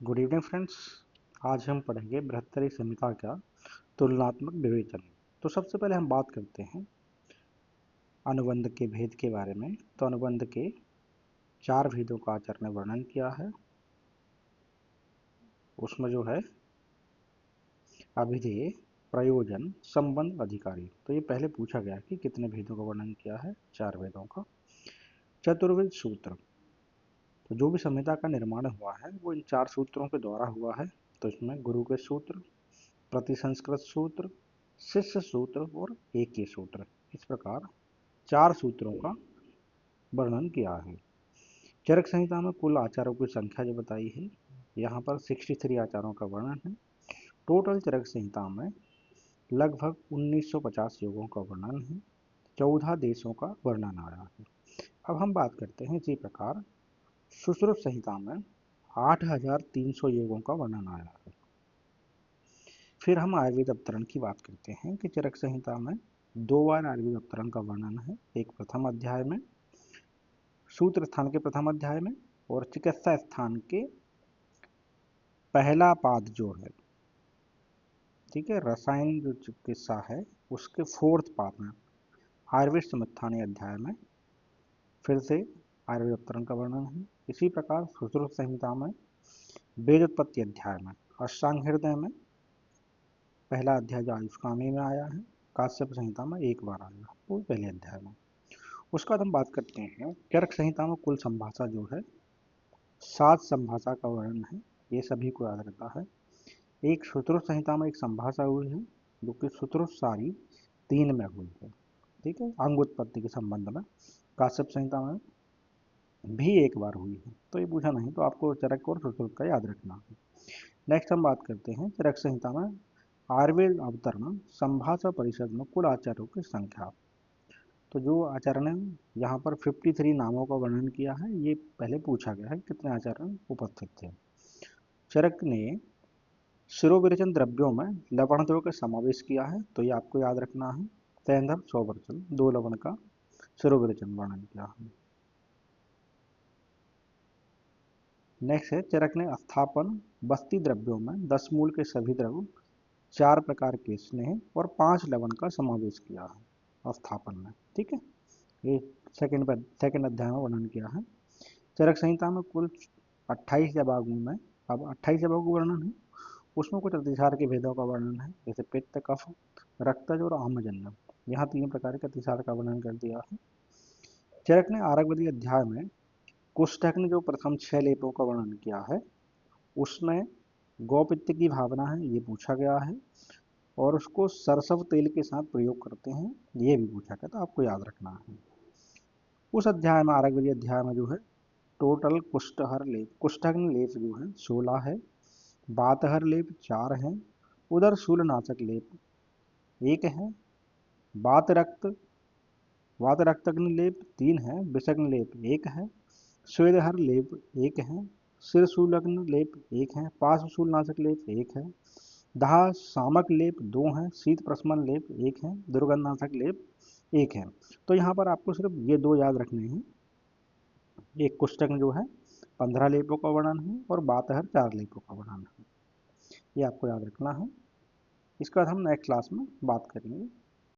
Good evening friends. आज हम पढ़ेंगे बृहत्तरी संहिता का तुलनात्मक विवेचन। तो सबसे पहले हम बात करते हैं अनुबंध के भेद के बारे में। तो अनुबंध के 4 भेदों का आचार्य ने वर्णन किया है। उसमें जो है अभिधेय, प्रयोजन, संबंध, अधिकारी। तो ये पहले पूछा गया कि कितने भेदों का वर्णन किया है, 4 भेदों का। चतुर्विध सूत्र। तो जो भी संहिता का निर्माण हुआ है वो इन 4 सूत्रों के द्वारा हुआ है। तो इसमें गुरु के सूत्र, प्रतिसंस्कृत सूत्र, शिष्य सूत्र और एक सूत्र, इस प्रकार 4 सूत्रों का वर्णन किया है। चरक संहिता में कुल आचारों की संख्या जो बताई है, यहाँ पर 63 आचारों का वर्णन है। टोटल चरक संहिता में लगभग 1950 योगों का वर्णन है। 14 देशों का वर्णन आया है। अब हम बात करते हैं इसी प्रकार सुश्रुत संहिता में 8300 योगों का वर्णन आया है। फिर हम आयुर्वेद अवतरण की बात करते हैं कि चरक संहिता में 2 बार आयुर्वेद अवतरण का वर्णन है। एक प्रथम अध्याय में, सूत्र स्थान के प्रथम अध्याय में, और चिकित्सा स्थान के पहला पाद जो है, ठीक है, रसायन जो चिकित्सा है उसके 4th पाद में, आयुर्वेद समुत्थानी अध्याय में फिर से आयुर्वेद अवतरण का वर्णन है। इसी प्रकार सुश्रुत संहिता में वेदोत्पत्ति अध्याय में, अष्टांग हृदय में पहला अध्याय जो आयुष्कामी में आया है, काश्यप संहिता में एक बार आया, वो पहले अध्याय में। उसके बाद हम बात करते हैं चरक संहिता में कुल संभाषा जो है 7 संभाषा का वर्णन है। ये सभी को याद रहता है। एक सुश्रुत संहिता में एक संभाषा हुई है जो कि सुश्रुत सारी 3 में हुई है, ठीक है, अंग उत्पत्ति के संबंध में। काश्यप संहिता में भी एक बार हुई है। तो ये पूछा नहीं तो आपको चरक और सुश्रुत का याद रखना है। नेक्स्ट हम बात करते हैं चरक संहिता में आयुर्वेद अवतरण संभाषा परिषद में कुल आचार्यों की संख्या। तो जो आचार्य ने यहाँ पर 53 नामों का वर्णन किया है, ये पहले पूछा गया है कितने आचार्य उपस्थित थे। चरक ने शिरोविरेचन द्रव्यों में लवण द्रव्य का समावेश किया है, तो ये आपको याद रखना है। सैंधव 100%, 2 लवण का शिरोविरेचन वर्णन किया है। नेक्स्ट है चरक ने स्थापन बस्ती द्रव्यों में 10 मूल के सभी द्रव्य, 4 प्रकार के स्नेह और 5 लवण का समावेश किया है स्थापन में, ठीक है। ये सेकंड अध्याय में वर्णन किया है। चरक संहिता में कुल 28 जबागु में, अब 28 जबागु वर्णन है। उसमें कुछ अतिसार के भेदों का वर्णन है, जैसे पित्त, कफ, रक्तज और आम्लजन्य। यहाँ 3 प्रकार के अतिसार का वर्णन कर दिया है। चरक ने आरगवदी अध्याय में कुष्ठक ने जो प्रथम 6 लेपों का वर्णन किया है उसमें गौपित्त की भावना है, ये पूछा गया है। और उसको सरसव तेल के साथ प्रयोग करते हैं, ये भी पूछा गया, तो आपको याद रखना है। उस अध्याय में आरगवदी अध्याय में जो है टोटल कुष्ठहर लेप, कुष्ठग्न लेप जो है 16 है, वातहर लेप 4 है, उदर शूलनाशक लेप 1 है, वात रक्त वात रक्तग्न लेप 3 है, विषग्न लेप 1 है, स्वेदहर लेप 1 है, सिर शूलग्न लेप 1 है, पार्श्व शूलनाशक लेप 1 है, दाह शामक लेप 2 है, शीत प्रशमन लेप 1 है, दुर्गंधनाशक लेप 1 है। तो यहाँ पर आपको सिर्फ ये 2 याद रखने हैं। एक कुष्ठग्न जो है 15 लेपों का वर्णन है और वातहर 4 लेपों का वर्णन है, ये आपको याद रखना है। इसके बाद हम नेक्स्ट क्लास में बात करेंगे